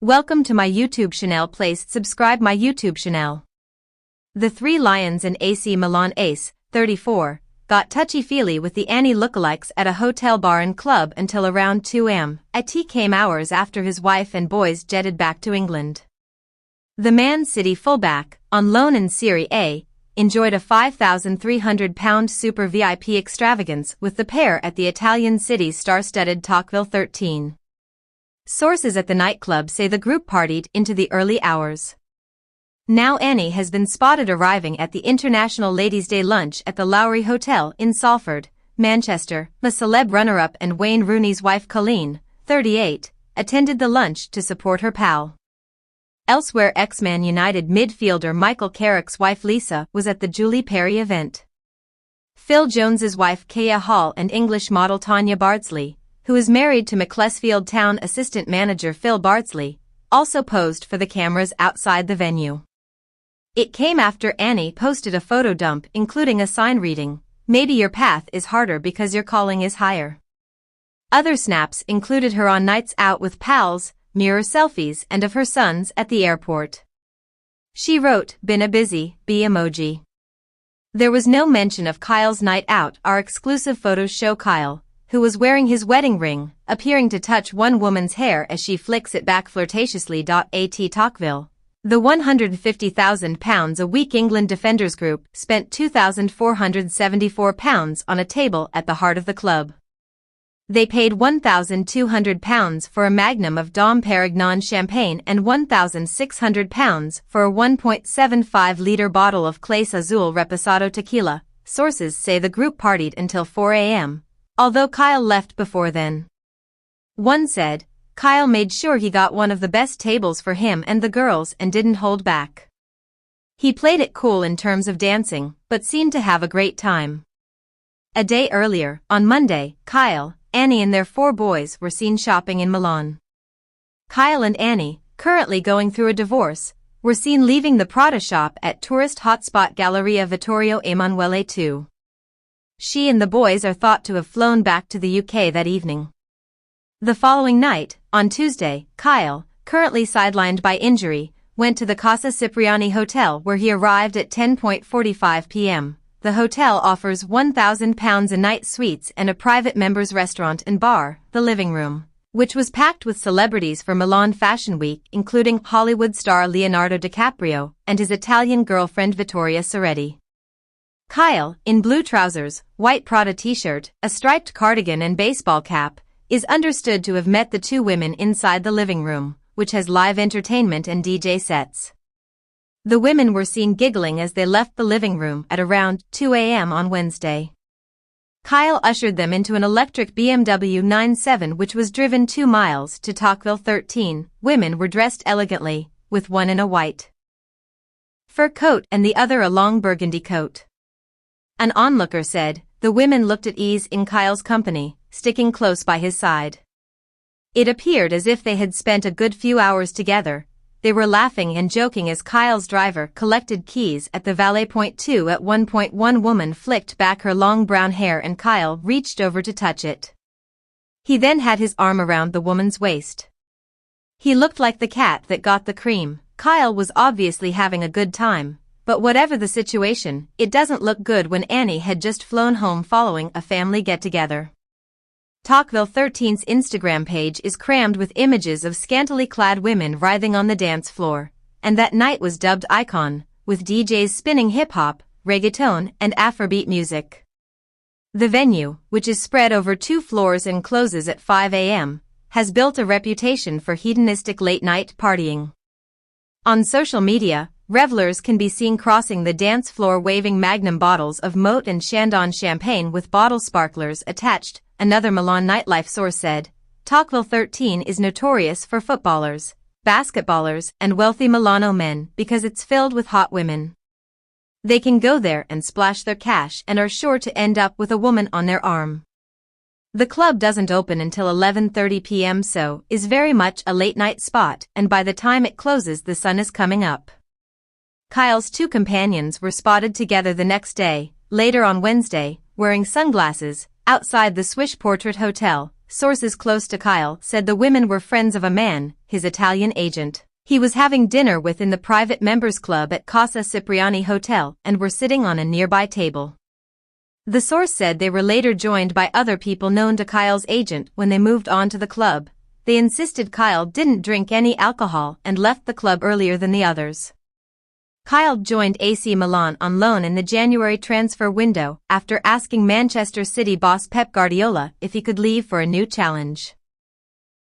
Welcome to my YouTube channel. Please subscribe my YouTube channel. The three lions and AC Milan ace, 34, got touchy-feely with the Annie lookalikes at a hotel bar and club until around 2 am. It came hours after his wife and boys jetted back to England. The Man City fullback, on loan in Serie A, enjoyed a £5,300 super VIP extravagance with the pair at the Italian city's star-studded Tocqueville 13. Sources at the nightclub say the group partied into the early hours. Now Annie has been spotted arriving at the International Ladies' Day lunch at the Lowry Hotel in Salford, Manchester. The celeb runner-up and Wayne Rooney's wife Colleen, 38, attended the lunch to support her pal. Elsewhere, ex-Man United midfielder Michael Carrick's wife Lisa was at the Julie Perry event. Phil Jones's wife Kaya Hall and English model Tanya Bardsley, who is married to Macclesfield Town assistant manager Phil Bardsley, also posed for the cameras outside the venue. It came after Annie posted a photo dump including a sign reading, "Maybe your path is harder because your calling is higher." Other snaps included her on nights out with pals, mirror selfies, and of her sons at the airport. She wrote, "Been a busy, bee emoji." There was no mention of Kyle's night out. Our exclusive photos show Kyle, who was wearing his wedding ring, appearing to touch one woman's hair as she flicks it back flirtatiously. At Tocqueville, the £150,000 a week England defenders group spent £2,474 on a table at the heart of the club. They paid £1,200 for a magnum of Dom Perignon champagne and £1,600 for a 1.75-litre bottle of Clase Azul Reposado tequila. Sources say the group partied until 4 am, although Kyle left before then. One said, "Kyle made sure he got one of the best tables for him and the girls and didn't hold back. He played it cool in terms of dancing, but seemed to have a great time." A day earlier, on Monday, Kyle, Annie and their 4 boys were seen shopping in Milan. Kyle and Annie, currently going through a divorce, were seen leaving the Prada shop at tourist hotspot Galleria Vittorio Emanuele II. She and the boys are thought to have flown back to the UK that evening. The following night, on Tuesday, Kyle, currently sidelined by injury, went to the Casa Cipriani Hotel where he arrived at 10:45 p.m. The hotel offers £1,000 a night suites and a private members restaurant and bar, the living room, which was packed with celebrities for Milan Fashion Week, including Hollywood star Leonardo DiCaprio and his Italian girlfriend Vittoria Soretti. Kyle, in blue trousers, white Prada t-shirt, a striped cardigan and baseball cap, is understood to have met the 2 women inside the living room, which has live entertainment and DJ sets. The women were seen giggling as they left the living room at around 2 am on Wednesday. Kyle ushered them into an electric BMW 9/7 which was driven 2 miles to Tocqueville 13. Women were dressed elegantly, with one in a white fur coat and the other a long burgundy coat. An onlooker said, "The women looked at ease in Kyle's company, sticking close by his side. It appeared as if they had spent a good few hours together. They were laughing and joking as Kyle's driver collected keys at the valet point 2 at one point. One woman flicked back her long brown hair and Kyle reached over to touch it. He then had his arm around the woman's waist. He looked like the cat that got the cream." Kyle was obviously having a good time, but whatever the situation, it doesn't look good when Annie had just flown home following a family get-together. Tocqueville 13's Instagram page is crammed with images of scantily clad women writhing on the dance floor, and that night was dubbed Icon, with DJs spinning hip-hop, reggaeton, and Afrobeat music. The venue, which is spread over 2 floors and closes at 5 am, has built a reputation for hedonistic late-night partying. On social media, revelers can be seen crossing the dance floor waving magnum bottles of Moët and Chandon champagne with bottle sparklers attached. Another Milan nightlife source said, "Tocqueville 13 is notorious for footballers, basketballers, and wealthy Milano men because it's filled with hot women. They can go there and splash their cash and are sure to end up with a woman on their arm." The club doesn't open until 11:30 p.m. so is very much a late-night spot, and by the time it closes the sun is coming up. Kyle's 2 companions were spotted together the next day, later on Wednesday, wearing sunglasses, outside the Swiss Portrait Hotel, sources close to Kyle said the women were friends of a man, his Italian agent, he was having dinner with in the private members club at Casa Cipriani Hotel and were sitting on a nearby table. The source said they were later joined by other people known to Kyle's agent when they moved on to the club. They insisted Kyle didn't drink any alcohol and left the club earlier than the others. Kyle joined AC Milan on loan in the January transfer window after asking Manchester City boss Pep Guardiola if he could leave for a new challenge.